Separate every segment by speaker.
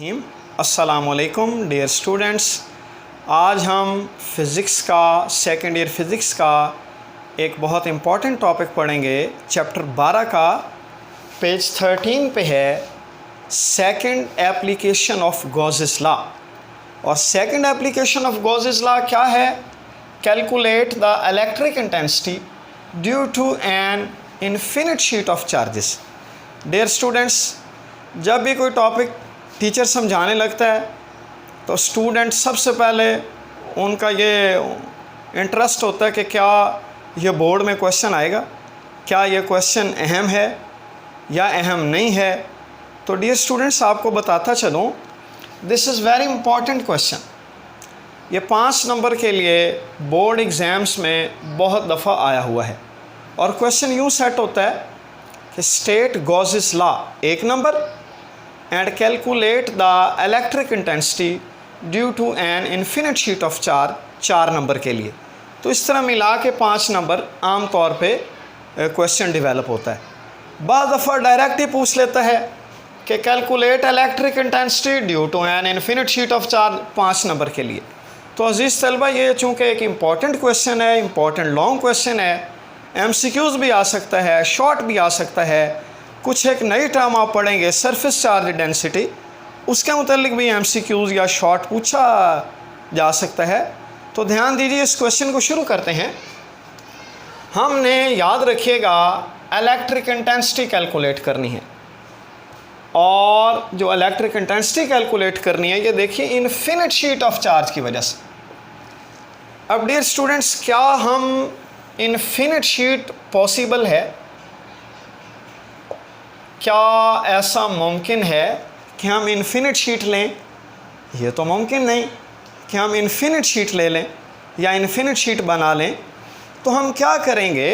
Speaker 1: अस्सलामुअलैकुम dear students. आज हम फ़िज़िक्स का सेकेंड ईयर फ़िज़िक्स का एक बहुत इम्पॉर्टेंट टॉपिक पढ़ेंगे। चैप्टर 12 का पेज 13 पे है second application of Gauss's law. और second application of Gauss's law क्या है? Calculate the electric intensity due to an infinite sheet of charges. Dear students, जब भी कोई टॉपिक टीचर समझाने लगता है तो स्टूडेंट सबसे पहले उनका ये इंटरेस्ट होता है कि क्या ये बोर्ड में क्वेश्चन आएगा, क्या ये क्वेश्चन अहम है या अहम नहीं है। तो डियर स्टूडेंट्स, आपको बताता चलूँ, this is very important question. ये 5 नंबर के लिए बोर्ड एग्ज़ाम्स में बहुत दफ़ा आया हुआ है। और क्वेश्चन यूँ सेट होता है कि state Gauss's law 1 number and calculate the electric intensity due to an infinite sheet of charge 4 number के लिए। तो इस तरह मिला के 5 नंबर आम तौर पे क्वेश्चन डेवलप होता है। बाद दफ़ा डायरेक्ट ही पूछ लेता है कि calculate electric intensity due to an infinite sheet of charge 5 number के लिए। तो अजीज़ तलबा, ये चूँकि एक इम्पॉर्टेंट क्वेश्चन है, इम्पॉर्टेंट लॉन्ग क्वेश्चन है, MCQs भी आ सकता है, शॉर्ट भी आ सकता है। कुछ एक नई टर्म आप पढ़ेंगे सरफेस चार्ज डेंसिटी, उसके मुतालिक भी MCQs या शॉर्ट पूछा जा सकता है। तो ध्यान दीजिए, इस क्वेश्चन को शुरू करते हैं। हमने याद रखिएगा इलेक्ट्रिक इंटेंसिटी कैलकुलेट करनी है, और जो इलेक्ट्रिक इंटेंसिटी कैलकुलेट करनी है, ये देखिए इन्फिनिट शीट ऑफ चार्ज की वजह से। अब डियर स्टूडेंट्स, क्या हम इन्फिनिट शीट पॉसिबल है? क्या ऐसा मुमकिन है कि हम इन्फिनिट शीट लें? ये तो मुमकिन नहीं कि हम इन्फिनिट शीट ले लें या इन्फिनिट शीट बना लें। तो हम क्या करेंगे,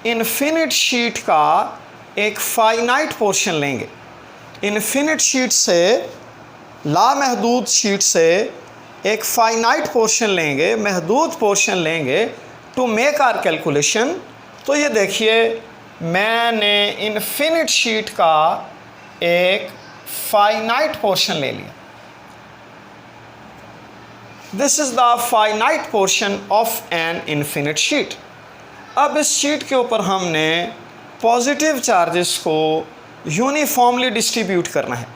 Speaker 1: इन्फिनिट शीट का एक फाइनाइट पोर्शन लेंगे। इन्फिनिट शीट से, लामहदूद शीट से एक फाइनाइट पोर्शन लेंगे, महदूद पोर्शन लेंगे टू मेक आर कैलकुलेशन। तो ये देखिए, मैंने इन्फिनिट शीट का एक फाइनाइट पोर्शन ले लिया। This is the finite portion of N infinite sheet. अब इस शीट के ऊपर हमने पॉजिटिव चार्जेस को यूनिफॉर्मली डिस्ट्रीब्यूट करना है।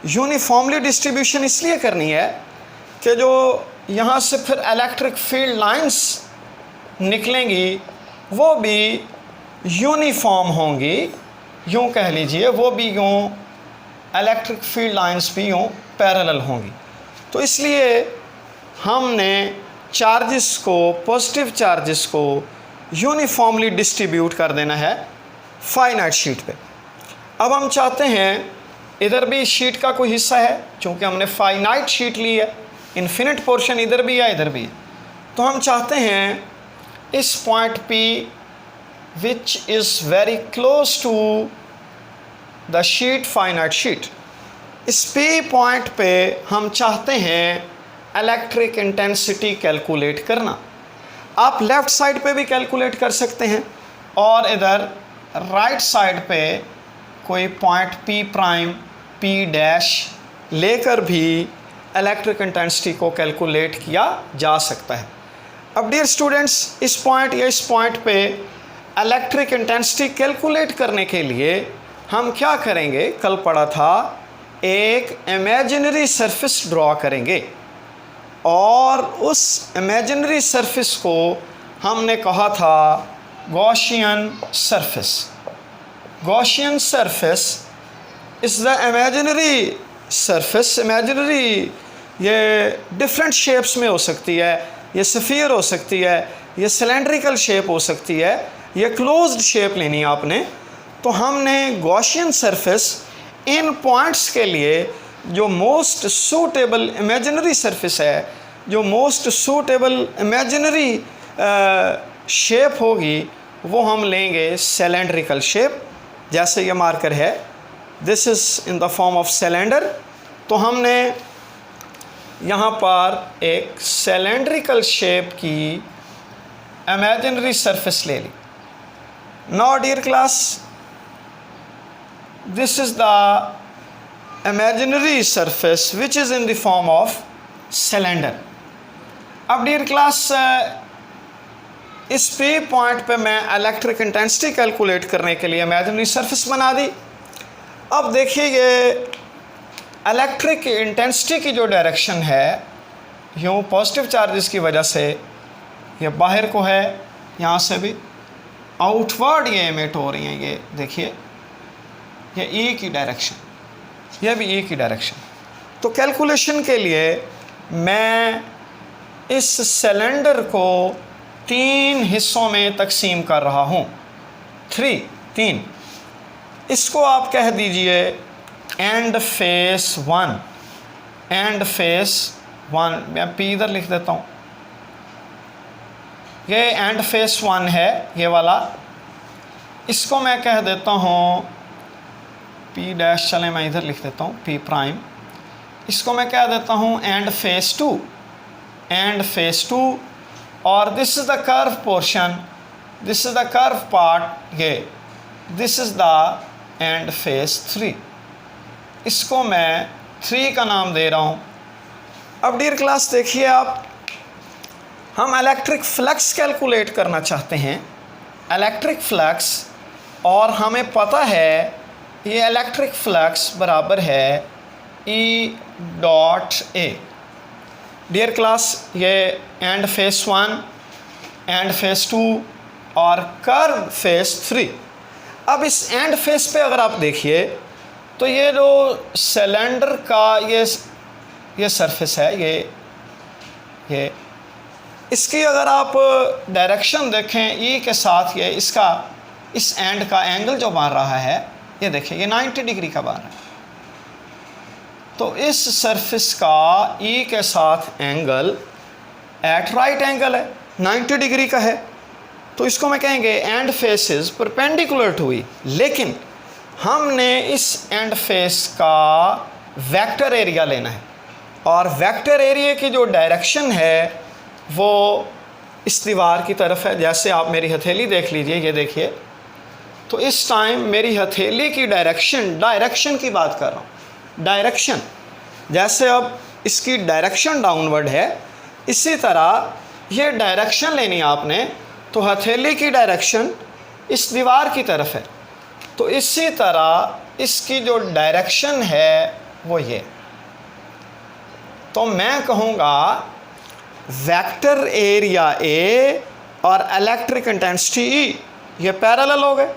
Speaker 1: यूनिफॉर्मली डिस्ट्रीब्यूशन इसलिए करनी है कि जो यहाँ से फिर इलेक्ट्रिक फील्ड लाइंस निकलेंगी वो भी यूनिफॉर्म होंगी, यूँ कह लीजिए, वो भी यूँ इलेक्ट्रिक फील्ड लाइंस भी यूँ पैरेलल होंगी। तो इसलिए हमने चार्जेस को, पॉजिटिव चार्जेस को यूनिफॉर्मली डिस्ट्रीब्यूट कर देना है फाइनाइट शीट पे। अब हम चाहते हैं इधर भी शीट का कोई हिस्सा है, चूँकि हमने फाइनाइट शीट ली है, इन्फिनिट पोर्शन इधर भी है इधर भी है। तो हम चाहते हैं इस point P which is very close to the sheet, finite sheet, इस P पॉइंट पे हम चाहते हैं इलेक्ट्रिक इंटेंसिटी कैलकुलेट करना। आप लेफ़्ट साइड पे भी कैलकुलेट कर सकते हैं, और इधर राइट साइड पे कोई point P prime, P dash लेकर भी इलेक्ट्रिक इंटेंसिटी को कैलकुलेट किया जा सकता है। अब डियर स्टूडेंट्स, इस पॉइंट या इस पॉइंट पे इलेक्ट्रिक इंटेंसिटी कैलकुलेट करने के लिए हम क्या करेंगे, कल पढ़ा था, एक इमेजिनरी सरफेस ड्रॉ करेंगे, और उस इमेजिनरी सरफेस को हमने कहा था Gaussian surface. Gaussian surface is the imaginary surface. Imaginary ये डिफरेंट शेप्स में हो सकती है, ये स्फीयर हो सकती है, ये सिलेंड्रिकल शेप हो सकती है, ये क्लोज्ड शेप लेनी है आपने। तो हमने गॉसियन सरफेस इन पॉइंट्स के लिए जो मोस्ट सूटेबल इमेजिनरी सरफेस है, जो मोस्ट सूटेबल इमेजिनरी शेप होगी, वो हम लेंगे सिलेंड्रिकल शेप। जैसे ये मार्कर है, this is in the form of cylinder. तो हमने यहाँ पर एक सिलेंड्रिकल शेप की इमेजिनरी सरफेस ले ली। Now dear class, this is the imaginary surface which is in the form of cylinder. अब डियर क्लास इस पे पॉइंट पे मैं इलेक्ट्रिक इंटेंसिटी कैलकुलेट करने के लिए इमेजिनरी सरफेस बना दी। अब देखिए ये इलेक्ट्रिक इंटेंसिटी की जो डायरेक्शन है यूँ पॉजिटिव चार्जेस की वजह से ये बाहर को है, यहाँ से भी आउटवर्ड ये एमिट हो रही हैं। ये देखिए ये ई की डायरेक्शन, यह भी ई की डायरेक्शन। तो कैलकुलेशन के लिए मैं इस सिलेंडर को 3 हिस्सों में तकसीम कर रहा हूँ। 3 इसको आप कह दीजिए एंड फेस 1, एंड फेस 1। मैं पी इधर लिख देता हूँ, ये एंड फेस 1 है ये वाला। इसको मैं कह देता हूँ पी डैश, चले मैं इधर लिख देता हूँ पी प्राइम। इसको मैं कह देता हूँ एंड फेस 2, एंड फेस 2। और this is the curve portion, this is the curve part, ये this is the end face 3। इसको मैं 3 का नाम दे रहा हूँ। अब डियर क्लास देखिए आप, हम इलेक्ट्रिक फ्लक्स कैलकुलेट करना चाहते हैं, इलेक्ट्रिक फ्लक्स, और हमें पता है ये इलेक्ट्रिक फ्लक्स बराबर है E dot A। Dear class ये एंड फेस 1, एंड फेस 2 और कर्व फेस 3। अब इस एंड फेस पे अगर आप देखिए तो ये जो सिलेंडर का ये सरफेस है, ये इसकी अगर आप डायरेक्शन देखें ई के साथ, ये इसका इस एंड का एंगल जो बन रहा है, ये देखिए ये 90 डिग्री का बन रहा है। तो इस सरफेस का ई के साथ एंगल एट राइट एंगल है, 90 डिग्री का है। तो इसको मैं कहेंगे एंड फेसेस परपेंडिकुलर टू ई। लेकिन हमने इस एंड फेस का वेक्टर एरिया लेना है, और वेक्टर एरिया की जो डायरेक्शन है वो इस दीवार की तरफ है। जैसे आप मेरी हथेली देख लीजिए, ये देखिए, तो इस टाइम मेरी हथेली की डायरेक्शन की बात कर रहा हूँ, डायरेक्शन। जैसे अब इसकी डायरेक्शन डाउनवर्ड है, इसी तरह ये डायरेक्शन लेनी आपने, तो हथेली की डायरेक्शन इस दीवार की तरफ है, तो इसी तरह इसकी जो डायरेक्शन है वो ये। तो मैं कहूँगा वेक्टर एरिया ए और इलेक्ट्रिक इंटेंसिटी ई ये पैरेलल हो गए।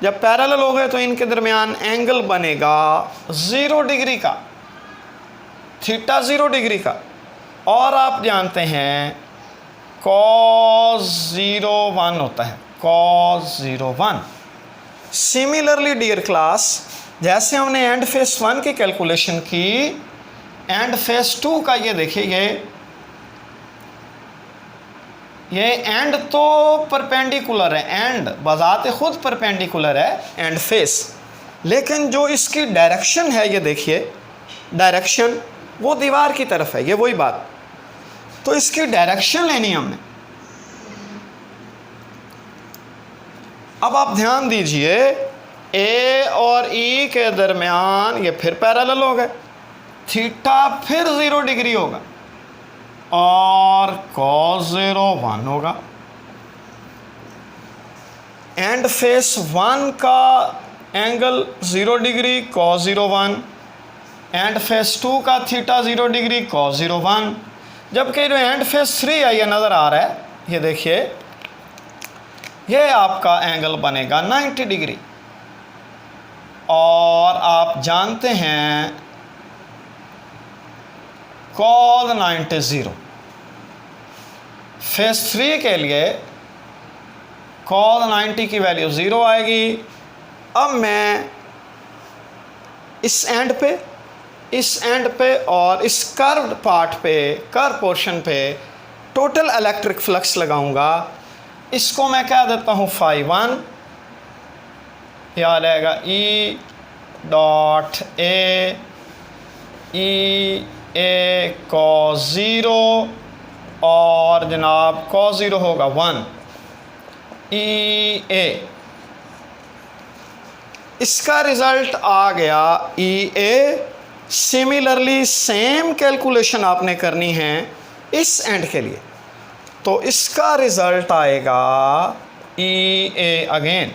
Speaker 1: जब पैरेलल हो गए तो इनके दरमियान एंगल बनेगा 0 डिग्री का, थीटा 0 डिग्री का। और आप जानते हैं cos 01 होता है, cos 01। सिमिलरली डियर क्लास, जैसे हमने एंड फेस 1 की कैलकुलेशन की, एंड फेस 2 का ये देखिए, ये एंड तो परपेंडिकुलर है, एंड बजाते खुद परपेंडिकुलर है एंड फेस, लेकिन जो इसकी डायरेक्शन है ये देखिए, डायरेक्शन वो दीवार की तरफ है, ये वही बात। तो इसकी डायरेक्शन लेनी हमने। अब आप ध्यान दीजिए, ए और ई के दरमियान ये फिर पैरेलल हो गए, थीटा फिर 0 डिग्री होगा और cos 01 होगा। एंड फेस 1 का angle 0 degree cos 01, and face 2 का थीटा 0 डिग्री cos 01। जबकि जो एंड फेस 3 है ये नज़र आ रहा है, ये देखिए, ये आपका एंगल बनेगा 90 डिग्री। और आप जानते हैं cos 90 0, फेस 3 के लिए cos 90 की वैल्यू 0 आएगी। अब मैं इस एंड पे और इस कर्व्ड पार्ट पे, कर्व पोर्शन पे टोटल इलेक्ट्रिक फ्लक्स लगाऊंगा। इसको मैं क्या देता हूँ φ1, याद रहेगा E dot A, E A cos 0, और जनाब cos 0 होगा 1, E A। इसका रिज़ल्ट आ गया ई ए। सिमिलरली सेम कैलकुलेशन आपने करनी है इस एंड के लिए, तो इसका रिज़ल्ट आएगा E A again.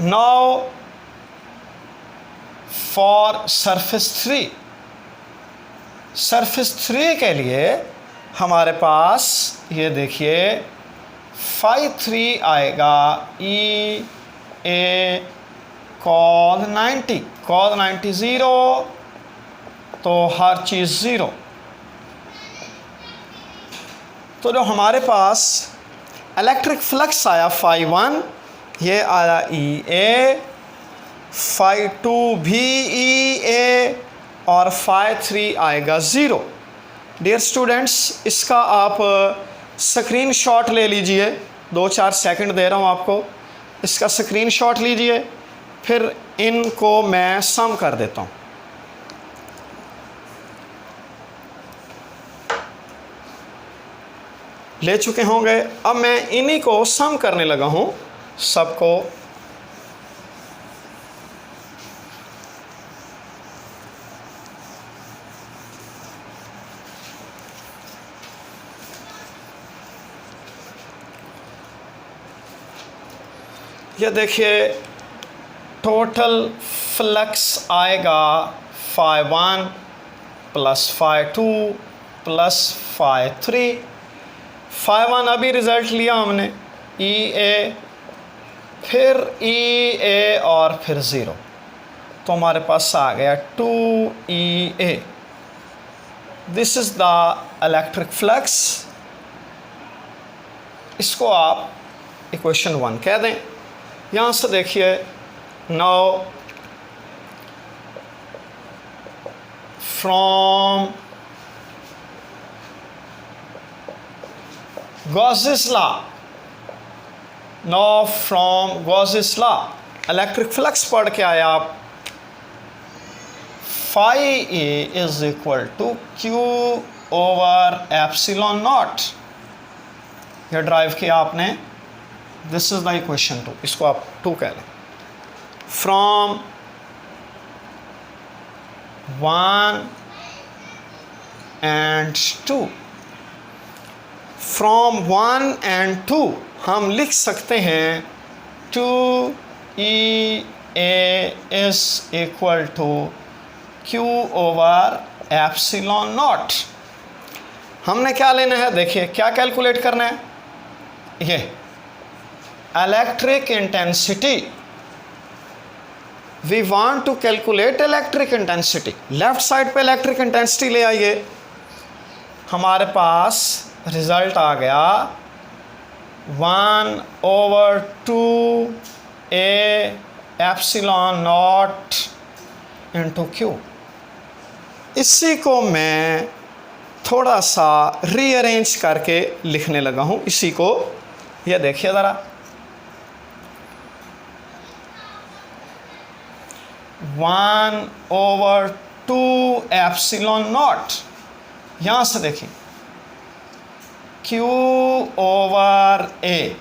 Speaker 1: Now for surface 3, surface 3 के लिए हमारे पास ये देखिए फाई 3 आएगा ई ए कॉस 90, कॉस 90 ज़ीरो, तो हर चीज़ ज़ीरो। तो जो हमारे पास इलेक्ट्रिक फ्लक्स आया फाई 1, ये आया ई ए, फाई 2 भी ई ए, और फाई 3 आएगा ज़ीरो। डियर स्टूडेंट्स, इसका आप स्क्रीनशॉट ले लीजिए, 2-4 सेकंड दे रहा हूँ आपको, इसका स्क्रीनशॉट लीजिए, फिर इनको मैं सम कर देता हूँ। ले चुके होंगे, अब मैं इन्हीं को सम करने लगा हूँ सबको। ये देखिए टोटल फ्लक्स आएगा phi 1 plus phi 2 plus phi 3। Phi 1 अभी रिज़ल्ट लिया हमने ई ए, फिर ई ए और फिर ज़ीरो, तो हमारे पास आ गया 2 E A. This is the electric flux. इसको आप इक्वेशन 1 कह दें। यहाँ से देखिए, now from Gauss's law, now from Gauss's law, electric flux पढ़ के आए आप, phi A is equal to q over epsilon naught. यह ड्राइव किया आपने, दिस इज द इक्वेशन 2, इसको आप 2 कह लें। फ्रॉम 1 and 2, फ्रॉम 1 and 2 हम लिख सकते हैं 2 E A is equal to q over epsilon naught. हमने क्या लेना है, देखिए क्या कैलकुलेट करना है, ये electric intensity. We want to calculate electric intensity. Left side पे इलेक्ट्रिक इंटेंसिटी ले आइए, हमारे पास रिज़ल्ट आ गया 1/2 a epsilon naught into q. इसी को मैं थोड़ा सा रीअरेंज करके लिखने लगा हूँ इसी को। ये देखिए ज़रा, 1/2 एप्सिलॉन नॉट, यहाँ से देखिए Q ओवर A।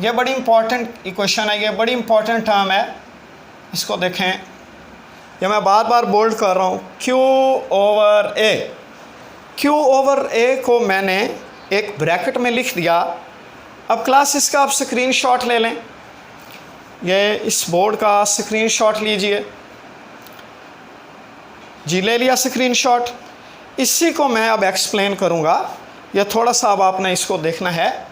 Speaker 1: ये बड़ी इंपॉर्टेंट इक्वेशन है, ये बड़ी इंपॉर्टेंट टर्म है, इसको देखें, ये मैं बार बार बोल्ड कर रहा हूँ, Q over A। Q over A को मैंने एक ब्रैकेट में लिख दिया। अब क्लास इसका आप स्क्रीनशॉट ले लें, ये इस बोर्ड का स्क्रीनशॉट लीजिए जी, ले लिया स्क्रीनशॉट। इसी को मैं अब एक्सप्लेन करूँगा, यह थोड़ा सा अब आपने इसको देखना है।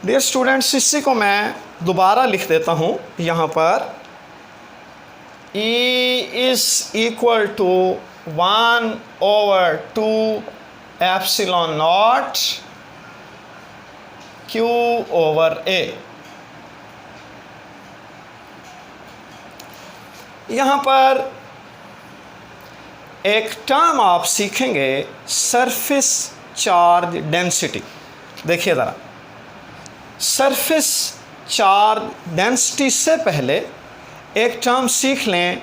Speaker 1: डियर स्टूडेंट्स, इसी को मैं दोबारा लिख देता हूँ यहाँ पर, E is equal to 1/2 epsilon not Q over A। यहाँ पर एक टर्म आप सीखेंगे, सरफेस चार्ज डेंसिटी। देखिए ज़रा, सरफेस चार्ज डेंसिटी से पहले एक टर्म सीख लें,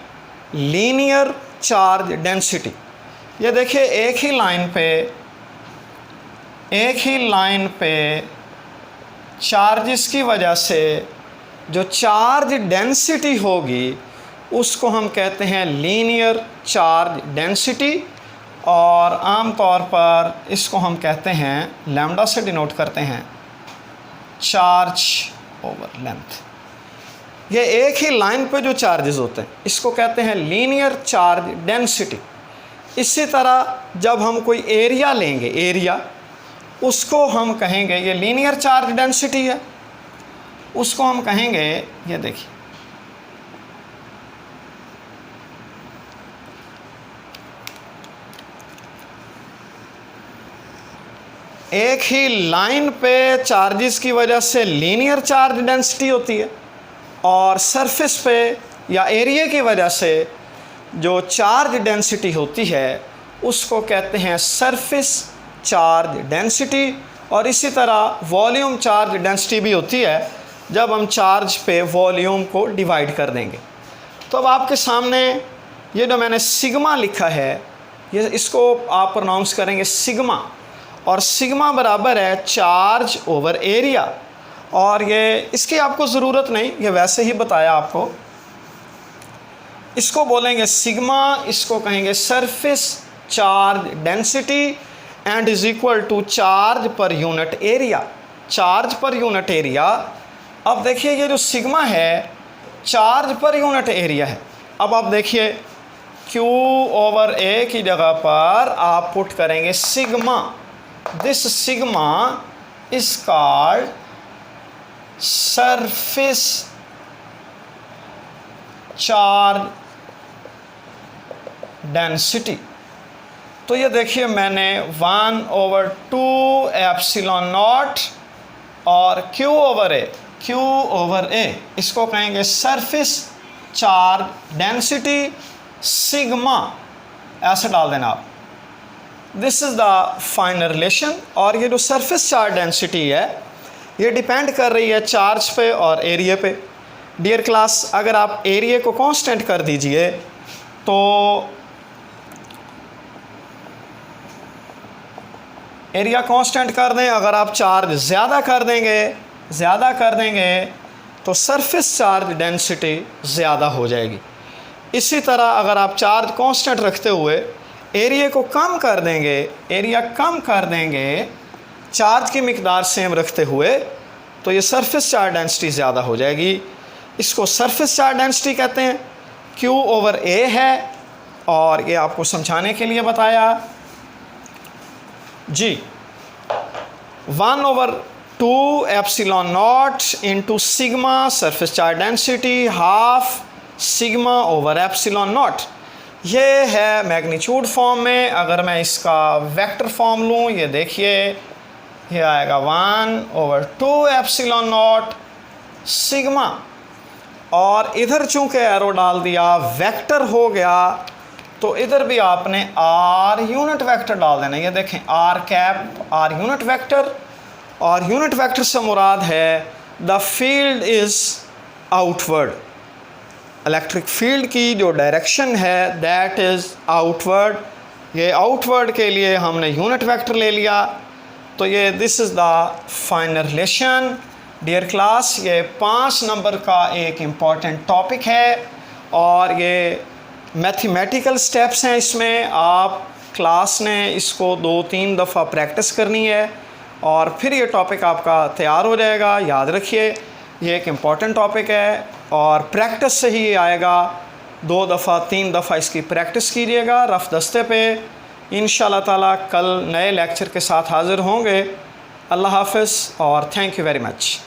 Speaker 1: लीनियर चार्ज डेंसिटी। ये देखिए एक ही लाइन पे चार्जेस की वजह से जो चार्ज डेंसिटी होगी उसको हम कहते हैं लीनियर चार्ज डेंसिटी, और आम तौर पर इसको हम कहते हैं लैम्डा से डिनोट करते हैं, चार्ज ओवर लेंथ। ये एक ही लाइन पे जो चार्जेस होते हैं इसको कहते हैं लीनियर चार्ज डेंसिटी। इसी तरह जब हम कोई एरिया लेंगे, एरिया, उसको हम कहेंगे ये लीनियर चार्ज डेंसिटी है, उसको हम कहेंगे, ये देखिए एक ही लाइन पे चार्जेस की वजह से लीनियर चार्ज डेंसिटी होती है, और सरफेस पे या एरिया की वजह से जो चार्ज डेंसिटी होती है उसको कहते हैं सरफेस चार्ज डेंसिटी। और इसी तरह वॉल्यूम चार्ज डेंसिटी भी होती है जब हम चार्ज पे वॉल्यूम को डिवाइड कर देंगे। तो अब आपके सामने ये जो मैंने सिग्मा लिखा है, ये इसको आप प्रोनाउंस करेंगे सिग्मा, और सिग्मा बराबर है चार्ज ओवर एरिया। और ये इसकी आपको ज़रूरत नहीं, ये वैसे ही बताया आपको। इसको बोलेंगे सिग्मा, इसको कहेंगे surface charge density and is equal to charge per unit area, charge per unit area. अब देखिए ये जो सिग्मा है चार्ज पर यूनिट एरिया है। अब आप देखिए Q ओवर A की जगह पर आप पुट करेंगे sigma. This sigma is called surface charge density. तो ये देखिए मैंने 1/2 एप्सिलॉन नॉट और Q ओवर A इसको कहेंगे सरफेस चार्ज डेंसिटी सिग्मा, ऐसे डाल देना आप। This is the final relation. और ये जो सरफेस चार्ज डेंसिटी है ये डिपेंड कर रही है चार्ज पे और एरिया पे। डियर क्लास, अगर आप एरिया को कांस्टेंट कर दीजिए तो एरिया कांस्टेंट कर दें, अगर आप चार्ज ज़्यादा कर देंगे तो सरफेस चार्ज डेंसिटी ज़्यादा हो जाएगी। इसी तरह अगर आप चार्ज कांस्टेंट रखते हुए एरिया को कम कर देंगे, चार्ज की मिकदार सेम रखते हुए, तो ये सरफेस चार्ज डेंसिटी ज़्यादा हो जाएगी। इसको सरफेस चार्ज डेंसिटी कहते हैं। Q ओवर A है, और ये आपको समझाने के लिए बताया जी। 1/2 epsilon naught into sigma surface charge density half sigma over epsilon not. ये है मैग्नीट्यूड फॉर्म में। अगर मैं इसका वेक्टर फॉर्म लूँ, ये देखिए ये आएगा 1/2 एप्सिलॉन नॉट सिग्मा, और इधर चूँकि एरो डाल दिया वेक्टर हो गया तो इधर भी आपने आर यूनिट वेक्टर डाल देना। ये देखें R cap R unit vector, और यूनिट वेक्टर से मुराद है the field is outward. Electric field की जो डायरेक्शन है दैट इज़ आउटवर्ड। ये आउटवर्ड के लिए हमने यूनिट वेक्टर ले लिया। तो ये this is the final relation. Dear class, ये 5 नंबर का एक इम्पॉर्टेंट टॉपिक है, और ये मैथमेटिकल स्टेप्स हैं। इसमें आप क्लास ने इसको 2-3 दफ़ा प्रैक्टिस करनी है, और फिर ये टॉपिक आपका तैयार हो जाएगा। याद रखिए ये एक इम्पॉर्टेंट टॉपिक है, और प्रैक्टिस से ही आएगा। 2 दफ़ा 3 दफ़ा इसकी प्रैक्टिस कीजिएगा रफ़ दस्ते पे। इंशाअल्लाह ताला कल नए लेक्चर के साथ हाज़िर होंगे। अल्लाह हाफ़िज़ और थैंक यू वेरी मच।